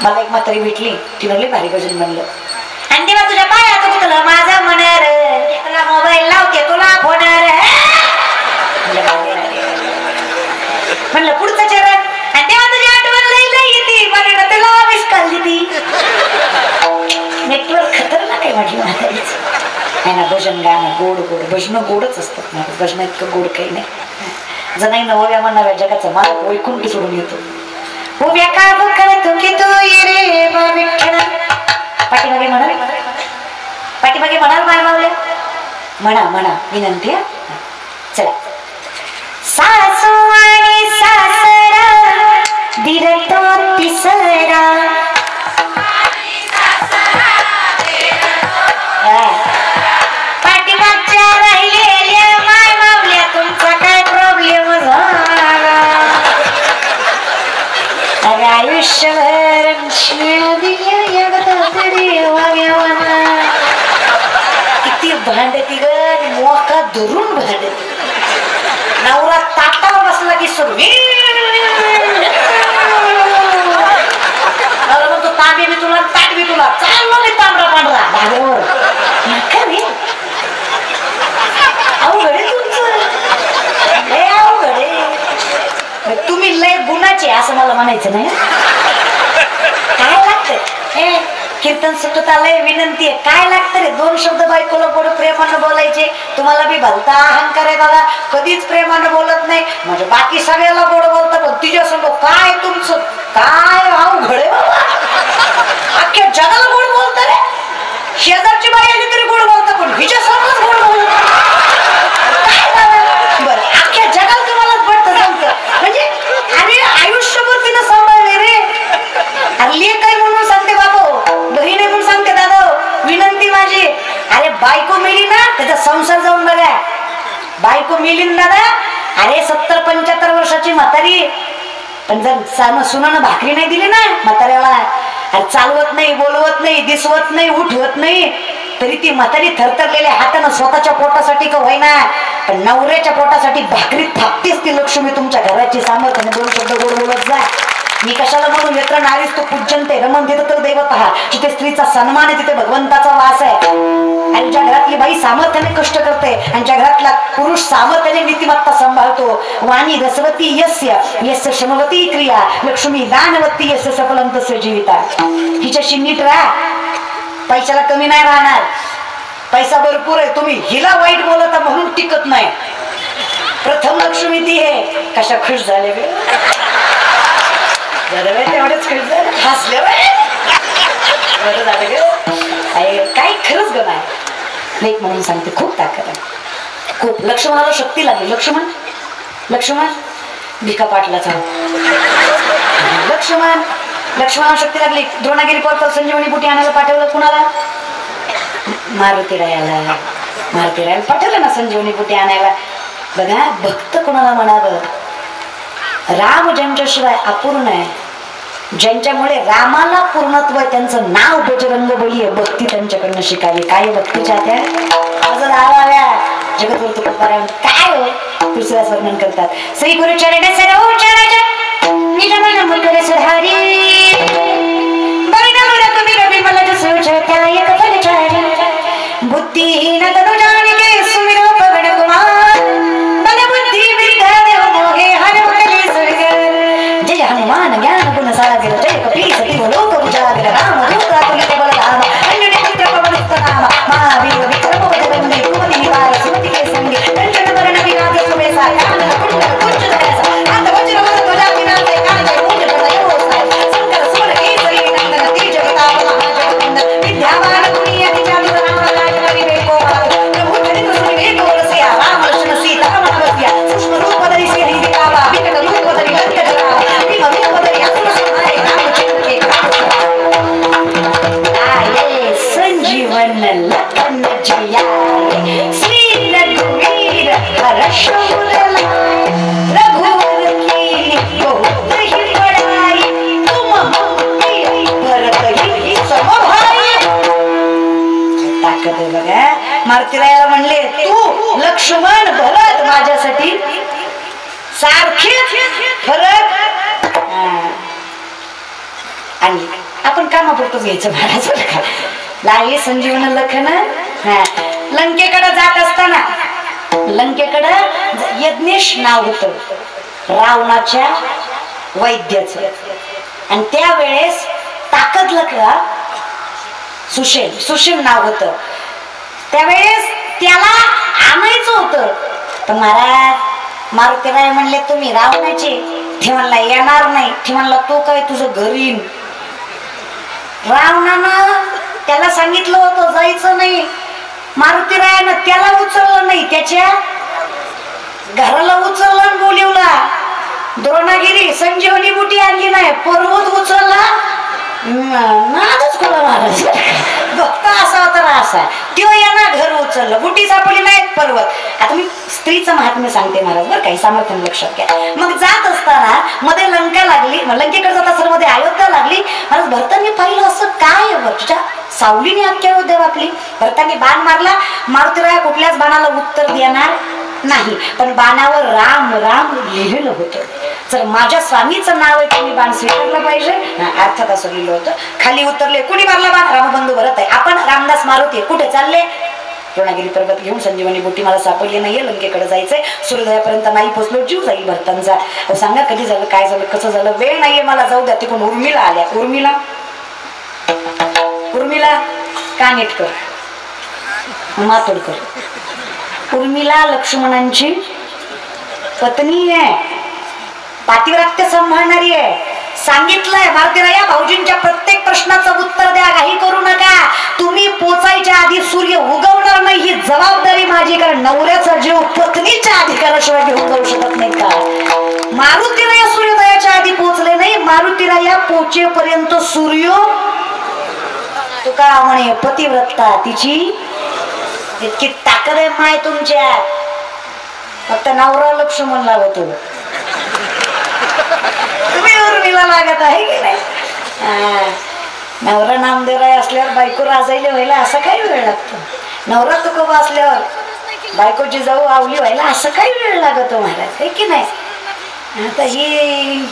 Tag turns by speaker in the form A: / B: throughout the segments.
A: मला एक म्हातारी भेटली, ती म्हणली भारी भजन म्हणलं. आणि तेव्हा तुझ्या पायात तुला माझं म्हणणार, तुला मोबाईल लावते तुला फोनर म्हणलं पुढचं चरण. आणि तेव्हा तुझी आठवण लई येते, म्हणून तुला मिस कॉल देती. नेटवर्क खतरनाक आहे म्हटलं म्हातारीच. नाही ना, भजन गाणं गोड गोड, भजन गोडच असतात ना, भजन इतकं गोड काही नाही. जनाई नवव्या म्हणाव्या जगाचा मालक वैकुंठ सोडून येतो. उभ्या का करतो की तू रे विठ्ठल. पाठीमागे म्हणाल, पाठीमागे म्हणाल बाय मावल्या, म्हणा म्हणा विनंती. चला. सासू आणि सासरा दिरतो तिसरा, पाठीमागच्या राहिलेल्या माय मावल्या तुमचा काय प्रॉब्लेम झाला. अरे आयुष्यभर किती भांडती ग, मोका धरून भांडती. नवरा ताटावर बसला की सुरू म्हणतो तांबे बी तुला ताट बी तुला, चाललो नाही तांबडा पांढरा धाब्यावर. अवघड आहे तुमचं, लय अवघड आहे. तुम्ही लय गुणाचे असं मला म्हणायचं नाही. काय लागतंय कीर्तन सुटत आलंय, विनंती आहे. काय लागतं रे, दोन शब्द बायकोला गोड प्रेमानं बोलायचे. तुम्हाला बी भलता अहंकार आहे बघा, कधीच प्रेमानं बोलत नाही. म्हणजे बाकी सगळ्याला गोड बोलतं, पण तिच्या समोर काय तुमचं काय अवघड आहे बाबा. अख्ख्या जगाला गोड बोलत रे. शेजारची बाई आली तरी गोड बोलतं, पण हिच्या समोरच गोड बोलत. बरं, अख्ख्या जगाला तुम्हालाच पडतं जमतं म्हणजे. आणि आयुष्यभर तिनं सांभाळले रे. हल्ली काय म्हणून सांगते बाबा, बहीण म्हणून सांगते दादा, विनंती माझी. अरे बायको मिली ना, त्याचा संसार जाऊन बघा. बायको मिली ना दादा, अरे 70-75 वर्षाची म्हातारी, पण जर सुनानं भाकरी नाही दिली ना म्हाताऱ्याला, अरे चालवत नाही, बोलवत नाही, दिसवत नाही, उठवत नाही, तरी ती म्हातारी थरथरलेल्या हातानं स्वतःच्या पोटासाठी का होईना, पण नवऱ्याच्या पोटासाठी भाकरी थापतेच ती लक्ष्मी तुमच्या घराची. सामर्थ्याने दोन शब्द गोड बोलत जा. मी कशाला म्हणून यत्र नारीस तो पूज्यंते रमण देत तर दैवतः. जिथे स्त्रीचा सन्मान आहे तिथे भगवंताचा वास आहे. आणि ज्या घरातली बाई सामर्थ्याने कष्ट करते आणि ज्या घरातला पुरुष सामर्थ्याने नीतिमत्ता सांभाळतो, वाणी रसवती यस्य यस्य श्रमवती क्रिया लक्ष्मी दानवती यस्य सफलं तस्य जीविता. हिच्याशी नीट राहा, पैशाला कमी नाही राहणार. पैसा भरपूर आहे, तुम्ही हिला वाईट बोलता म्हणून टिकत नाही. प्रथम लक्ष्मी ती आहे. कशा खुश झाले गे तेवढेच खुश झाले, हसले बरं झालं ग. काही खरंच ग नाही. लेख म्हणून सांगते, खूप ताकद आहे, खूप. लक्ष्मणाला शक्ती लागली. लक्ष्मण भिका पाटलाचा लक्ष्मणाला शक्ती लागली. द्रोणागिरी पर्वत संजीवनी बुटी आणायला पाठवलं. कुणाला? मारुतीरायाला पाठवलं ना संजीवनी बुटी आणायला. बघा, भक्त कोणाला म्हणावं? राम ज्यांच्याशिवाय अपूर्ण आहे, ज्यांच्यामुळे रामाला पूर्णत्व आहे, त्यांचं नाव बजरंग बली आहे. भक्ती त्यांच्याकडनं शिकावी. काय भक्तीच्या त्या माझं नावाव्या जगद्गुरु तुकोबाराय काय हो दुसऱ्याच वर्णन करतात. श्री गुरु चरण सरो चरण निजमन मुकुर सुधारी बलिना मुरा तुम्ही रवि मलज सुचत्या एक फलचारी बुद्धिहीन तनु जानिके सुमिरो पवन कुमार बल बुद्धि विद्या देव मोहे हर भले सुरगर. जय हनुमान ज्ञान गुण सागर जय कपी सती लोक उजागर राम दूत अतुलित बलधाम अन्य पुत्र पवन नाम महावीर विक्रम बजरंगी कुमति निवार सुमति के संगी कंचन वरण विराज सुबेसा कानन कुंडल कुंज धरसा अंत वज्र वर ध्वजा विराजे कांचे मूंज प्रदयो साय शंकर सुर केसरी नंदन तेज प्रताप महाजगवंदन विद्यावान गुणी अति चातुर राम काज विवेको प्रभु चरित सुनिवेको रसिया राम लक्ष्मण सीता रमण बसिया सूक्ष्म रूप धरि सिंह दिखावा विकट रूप धरि लंक जलावा भीम रूप धरि असुर संहारे रामचंद्र के आये संजीवन लखन जियाए श्री रघुवीर हर्षोल लाए रघुवर की बहुत ही बड़ाई तुम ममते भरत ही समभाई. ताकद आहे बघा. मारुतीरायाला म्हणले, तू लक्ष्मण भरत माझ्यासाठी सारखेच फरक. आणि आपण कामापुरतच घ्यायचं महाराज बरं का. लागली संजीवन लखन. लंकेकडे जात असताना लंकेकडं यज्ञेश नाव होतं रावणाच्या वैद्याचं. आणि त्यावेळेस ताकदलं का सुशेल नाव होतं. त्यावेळेस त्याला आणायचं होतं. तर महाराज मारुतीराय म्हणले तुम्ही रावणाचे. ते म्हणला येणार नाही. ते म्हणला तो काय तुझं घरी. रावणानं त्याला सांगितलं होतं जायचं नाही. मारुतीरायानं त्याला उचललं नाही, त्याच्या घराला उचललं आणि बोलिवला. द्रोणागिरी संजीवनी बुटी आणली नाही, पर्वत उचलला. नादच खोला महाराज. भक्त असा होता असा तो यांना घर उचललं. बुटी सापडली नाही, पर्वत. आता मी स्त्रीचं महात्म्य सांगते महाराज बरं काही सामर्थ्याने लक्षात घ्या. मग जात असताना मध्ये लंका लागली. लंकेकडे जात असताना मध्ये अयोध्या लागली. महाराज भरतांनी पाहिलं असं काय तुझ्या सावलीने अख्ख्या अयोध्या वापली. भरतांनी बाण मारला. मारुतीराया कुठल्याच बाणाला उत्तर देणार नाही, पण बाणावर राम राम लिहिलं होतं. जर माझ्या स्वामीचं नाव आहे तुम्ही बाण स्वीकारलं पाहिजे. अर्थात असं लिहिलं होतं. खाली उतरले. कुणी मारला बाण? रामबंधू भरत आहे. आपण रामदास मारुती. कुठे चालले? द्रोणागिरी पर्वत घेऊन संजीवनी बुटी मला सापडली नाहीये. लंकेकडे जायचंय. सूर्योदयापर्यंत नाही पोचलो जीव जाईल भरतांचा. सांगा कधी झालं, काय झालं, कसं झालं. वेळ नाहीये मला, जाऊ द्या. तिकडून उर्मिला आल्या. उर्मिला कानेटकर मातोडकर. उर्मिला लक्ष्मणांची पत्नी आहे, पातिव्रात्य सांभाळणारी आहे. सांगितलंय मारुतीराया भाऊजींच्या प्रत्येक प्रश्नाचं उत्तर द्या, काही करू नका. तुम्ही पोचायच्या आधी सूर्य उगवणार नाही ही जबाबदारी माझी, कारण नवऱ्याचा जीव पत्नीच्या अधिकाराशिवाय घेऊन जाऊ शकत नाही का. मारुतीराया सूर्योदयाच्या आधी पोचले नाही. मारुतीराया पोचेपर्यंत सूर्य तुका म्हणे पतिव्रता तिची इतकी ताकद आहे माय तुमच्यात. फक्त नवरा लक्ष्मण लागतो, तुम्ही उर्मिला लागत आहे की नाही. नवरा नामदेवराय असल्यावर बायको राजायला व्हायला असं काही वेळ लागतो. नवरा तुकोबा असल्यावर बायकोची जाऊ आवली व्हायला असं काही वेळ लागतो महाराज, आहे की नाही. आता ही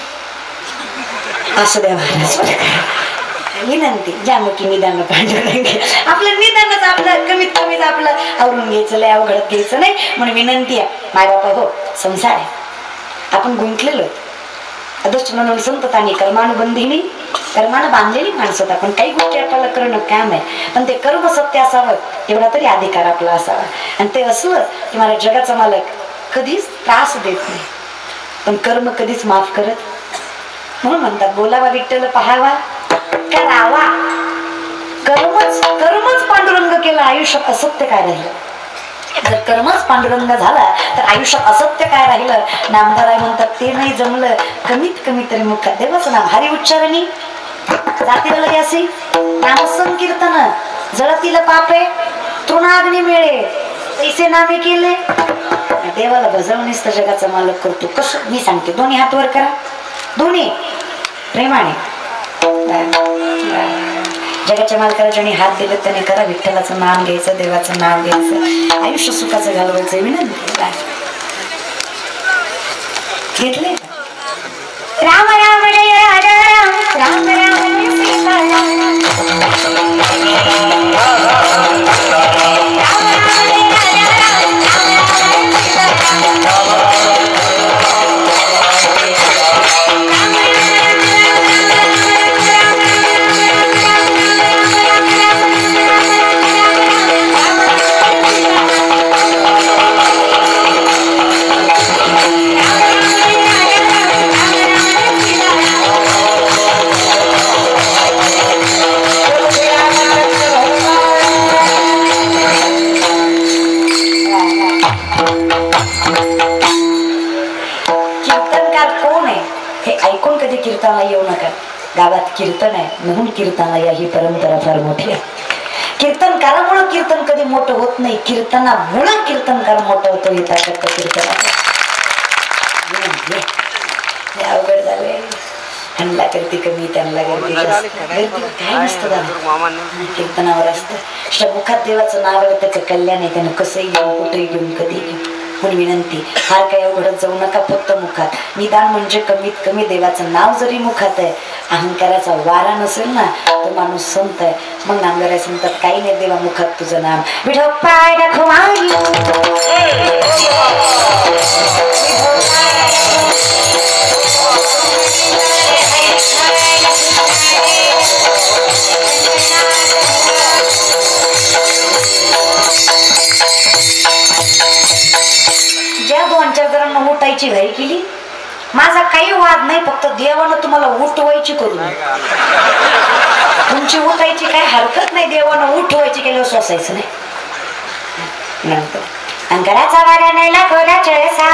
A: असं द्या महाराज विनंती. जामकी निदान पांडुरंग आपलं निदानच आपलं कमीत कमीच आपलं आवरून घ्यायचं, लय अवघडत घ्यायचं नाही. म्हणून विनंती आहे माय बापा हो, संसार आहे आपण गुंतलेलो. अदृष्ट म्हणून संततानी कर्मानुबंधिनी कर्मानं बांधलेली माणसं. आपण काही गोष्टी आपल्याला करणं काम आहे, पण ते कर्म सत्य असावं एवढा तरी अधिकार आपला असावा. आणि ते असलं की मला जगाचा मालक कधीच त्रास देत नाही, पण कर्म कधीच माफ करत. म्हणून म्हणतात बोलावा विठ्ठल पहावा करावा. कर्मच पांडुरंग केलं आयुष्यात असत्य काय राहिलं. जर कर्मच पांडुरंग झाला तर आयुष्यात असत्य काय राहिलं. नामदाराय म्हणतात ते नाही जमलं कमीत कमी तरी मुखात देवाचं नाम हरी उच्चारणी जातील लग्यासी नाम संकीर्तन जळतील पापे तृणाग्नी मिळे पैसे नामे केले. देवाला भजवणीच तर जगाचा मालक करतो. कसं मी सांगते, दोन्ही हात वर करा, दोन्ही प्रेमाने. जगाच्या मालकाला ज्याने हात दिले त्याने करा. विठ्ठलाचं नाम घ्यायचं, देवाचं नाव घ्यायचं, आयुष्य सुखाचं घालवायचं. विनंती घेतले. राम राम जय राजा राम, राम राम सीता राम. कीर्तनाला येऊ नका. गावात कीर्तन आहे म्हणून कीर्तनाला या, ही परंपरा फार मोठी आहे. कीर्तनकारामुळे कीर्तन कधी मोठं होत नाही, कीर्तनामुळे कीर्तनकार मोठं होतं. ही ताकद कीर्तनात अवघड झाले. ह्यांना करते कमी त्यांना गर्दी जास्त, काय नसतं दादा कीर्तनावर असतं. मुखात देवाचं नाव आहे, त्याचं कल्याण आहे. त्यानं कसंही घेऊन कुठेही घेऊन कधी घेऊन म्हणून विनंती, फार काही अवघडत जाऊ नका, फक्त मुखात निदान म्हणजे कमीत कमी देवाचं नाव जरी मुखात आहे, अहंकाराचा वारा नसेल ना तो माणूस संत आहे. मग नामगाराय म्हणतात काही नाही देवा मुखात तुझं नाम. विठोपाय रखवारी ज्या 2-4 जणांना उठायची घाई केली, माझा काही वाद नाही, फक्त देवानं तुम्हाला उठवायची करू नये. तुमची उठायची काही हरकत नाही, देवानं उठवायची केल्यावर सोसायचं नाही. नंतर अंकराचा वारा नेला कोणाच्या सा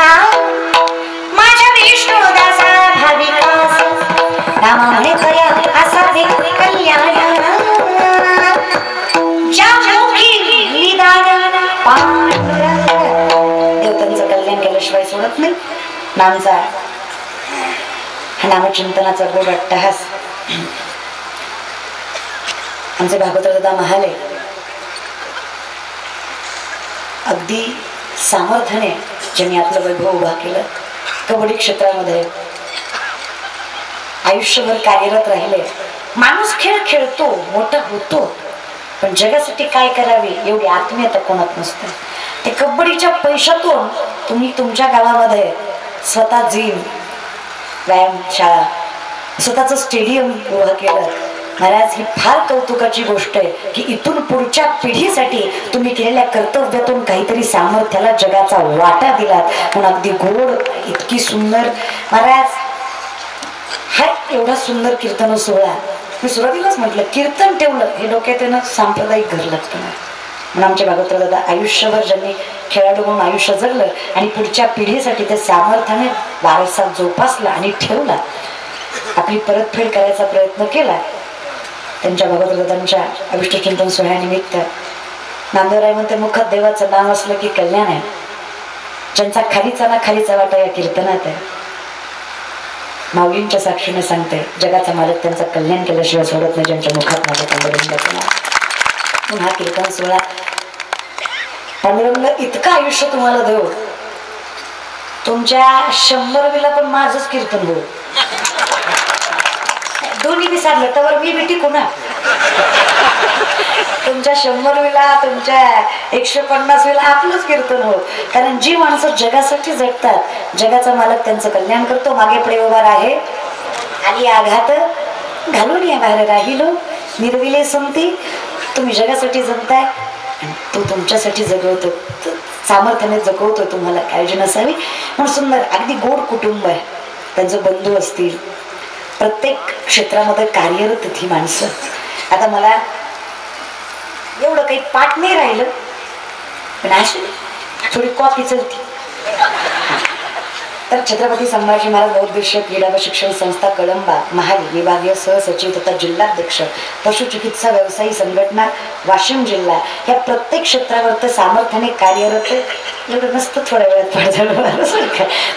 A: माझ्या विष्णू दासा भाविकास नाम म्हणे कया असा कल्याण ज्या मुखी निदान पांडुरंग. देवतांचं कल्याण केल्याशिवाय सोडत नाही. नामचा नामचिंतनाचा गोड अट्टहास आमचे भागवत दादा महाले अगदी सामर्थ्याने ज्यांनी आपलं वैभव उभा केलं. कबड्डी क्षेत्रामध्ये आयुष्यभर कार्यरत राहिले. माणूस खेळ खेळतो, मोठा होतो, पण जगासाठी काय करावे एवढी आत्मीयता कोणात नसते. ते कबड्डीच्या पैशातून तुम्ही तुमच्या गावामध्ये स्वतः जिम, व्यायामशाळा, स्वतःचं स्टेडियम उभं केलं. महाराज, ही फार कौतुकाची गोष्ट आहे की इथून पुढच्या पिढीसाठी तुम्ही केलेल्या कर्तव्यातून काहीतरी सामर्थ्याला जगाचा वाटा दिलात. म्हणून अगदी गोड, इतकी सुंदर. महाराज, हा एवढा सुंदर कीर्तन सोहळा मी सुरुवातीलाच म्हटलं, कीर्तन ठेवलं हे डोक्यात येणं सांप्रदायिक घर लागतं. म्हणून आमचे भागवत दादा आयुष्यभर ज्यांनी खेळाडू म्हणून आयुष्य जगलं आणि पुढच्या पिढीसाठी ते सामर्थ्याने वारसा जोपासला आणि ठेवला, आपली परतफेड करायचा प्रयत्न केला. त्यांच्या भागवत दादांच्या अभिष्ट चिंतन सोहळ्यानिमित्त नामदेवराय म्हणते, मुखात देवाचं नाव असलं की कल्याण आहे. ज्यांचा खालीचा ना खालीचा वाटा या कीर्तनात आहे. माऊलींच्या साक्षीने सांगते, जगाचा मालक त्यांचा कल्याण केल्याशिवाय सोडत नाही ज्यांच्या मुखात माझं पांडुरंगाचं नाव. हा कीर्तन सोहळा पांडुरंग इतकं आयुष्य तुम्हाला देऊ, तुमच्या 100वीला पण माझंच कीर्तन हो. दोन्ही बी साधलं तर मी बी टिकू ना. तुमच्या 100वीला, तुमच्या 150वीला आपलंच कीर्तन हो. कारण जी माणसं जगासाठी जगतात, जगाचा मालक त्यांचं कल्याण करतो. मागे पुढे उभा आहे आणि आघात घालून या बाहेर राहिलो निर्विले संती. तुम्ही जगासाठी जगताय, तो तुमच्यासाठी जगवतो, सामर्थ्याने जगवतो. तुम्हाला काळजी नसावी. म्हणून सुंदर अगदी गोड कुटुंब आहे. त्यांचं बंधू असतील, प्रत्येक क्षेत्रामध्ये कार्यरत ही माणसं. आता मला एवढं काही पाठ नाही राहिलं, पण अशी थोडी कॉपी चलती. तर छत्रपती संभाजी महाराज बौद्धिष्य क्रीडा व शिक्षण संस्था कळंबा महाली विभागीय सहसचिव तथा जिल्हाध्यक्ष पशुचिकित्सा व्यवसायी संघटना वाशिम जिल्हा या प्रत्येक क्षेत्रावर तर सामर्थ्याने कार्यरत. एवढं नसतं थोड्या वेळात पाठ झालं,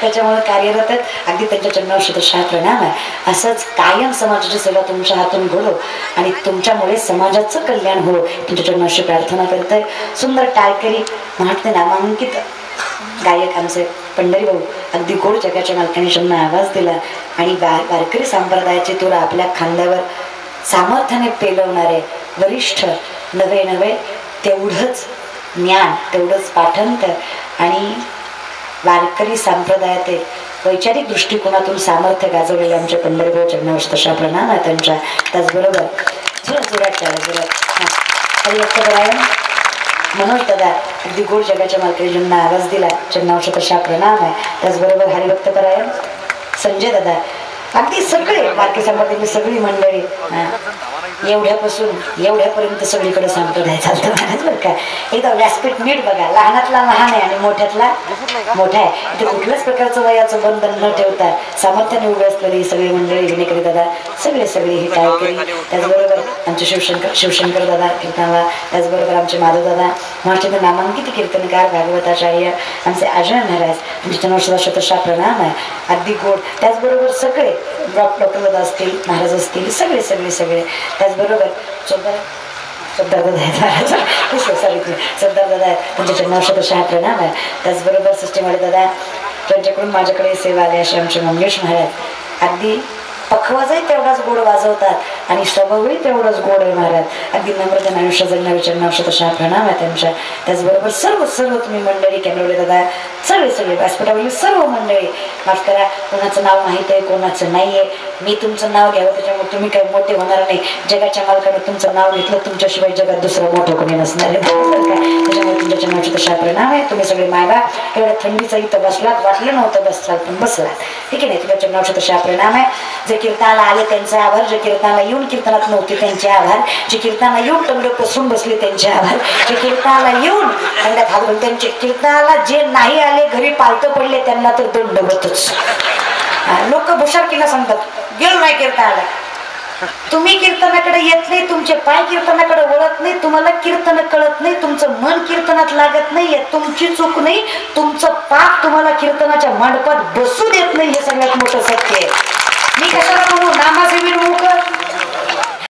A: त्याच्यामुळे कार्यरत आहेत. अगदी त्यांच्या चरणावर शतशः प्रणाम आहे. असंच कायम समाजाची सेवा तुमच्या हातून घडो आणि तुमच्यामुळे समाजाचं कल्याण हो, तुमच्या चरणाशी प्रार्थना करताय. सुंदर टाळकरी महात्मे नामांकित गायक आमचे पंढरी भाऊ अगदी गोड जगाच्या मालकाने ज्यांना आवाज दिला आणि वारकरी संप्रदायाची तुरा आपल्या खांद्यावर सामर्थ्याने पेलवणारे वरिष्ठ, नवे नवे तेवढंच ज्ञान, तेवढंच पाठांतर आणि वारकरी संप्रदायातील वैचारिक दृष्टिकोनातून सामर्थ्य गाजवलेले आमचे पंढरी भाऊ चरणावर तशा प्रणाम आहे त्यांच्या. त्याचबरोबर हरिभक्तपरायण मनोज दादा अगदी गोड जगाच्या मालकाने ज्यांना आवाज दिला चरणावर तशा प्रणाम आहे. त्याचबरोबर हरिभक्तपरायण संजय दादा, अगदी सगळे बाकी संप्रदायाची सगळी मंडळी एवढ्यापासून एवढ्यापर्यंत सगळीकडे संप्रदाय चालतं महाराज. बरं का, एकदा व्यासपीठ नीट बघा. लहानातला लहान आहे आणि मोठ्यातला मोठा आहे. इथे कुठल्याच प्रकारचं वयाचं बंधन न ठेवता सामर्थ्याने उभे असलेली सगळी मंडळी, विनेकरी दादा, सगळे ही टाळकरी. त्याचबरोबर आमचे शिवशंकर दादा कीर्तनला, त्याचबरोबर आमचे माधव दादा महाराष्ट्राचे नामांकित कीर्तनकार भागवताचार्य आमचे अजय महाराज, तुमच्या चरणावर शतशः प्रणाम आहे. अगदी गोड. त्याचबरोबर सगळे डॉक्टर दादा असतील, महाराज असतील, सगळे. त्याचबरोबर सरदार दादा आहेत सरदार दादा आहेत त्यांच्या चरणावर प्रणाम आहे. त्याचबरोबर सिस्टीमवाले दादा त्यांच्याकडून माझ्याकडे सेवा आली असे आमचे मंगेश महाराज अगदी पखवाजही तेवढाच गोड वाजवतात आणि स्वभावही तेवढाच गोड आहे महाराज. अगदी नम्र त्यांना आयुष्य जगणारे चरणावर प्रणाम आहे त्यांच्या. त्याचबरोबर सर्व तुम्ही मंडळी कॅमेरावाले दादा सगळे व्यासपीठावरील सर्व मंडळी माफ करा कोणाचं नाव माहीत आहे कोणाचं नाही आहे. मी तुमचं नाव घ्यावं त्याच्यामुळे तुम्ही काही मोठे होणार नाही. जगाच्या मालकाने तुमचं नाव घेतलं तुमच्याशिवाय जगात दुसरं मोठं कोणी नसणार आहे त्याच्यामुळे तुमच्या चरणावर प्रणाम आहे. तुम्ही सगळे मागा एवढ्या थंडीचा इथं बसलात वाटलं नव्हतं बसलात पण बसलात ठीक आहे नाही. तुमच्या चरणावर प्रणाम आहे. जे कीर्तनाला आले त्यांचे आभार जे कीर्तनाला येऊन कीर्तनात नव्हते त्यांचे आभार जे कीर्तनाला येऊन टंगडे पसून बसले त्यांचे आभार जे कीर्तनाला येऊन टंगड्यात हात घालून त्यांचे कीर्तनाला जे नाही आले घरी पालतं पडले त्यांना तर दंडवतच. लोक भुशारकीला सांगतात गेलो नाही कीर्तनाला. तुम्ही कीर्तनाकडे येत नाही तुमचे पाय कीर्तनाकडे वळत नाही तुम्हाला कीर्तन कळत नाही तुमचं मन कीर्तनात लागत नाही तुमची चूक नाही तुमचं पाप तुम्हाला कीर्तनाच्या मंडपात बसू देत नाही हे सगळ्यात मोठं सत्य आहे. मी कशाला म्हणू नामाचे विनमुख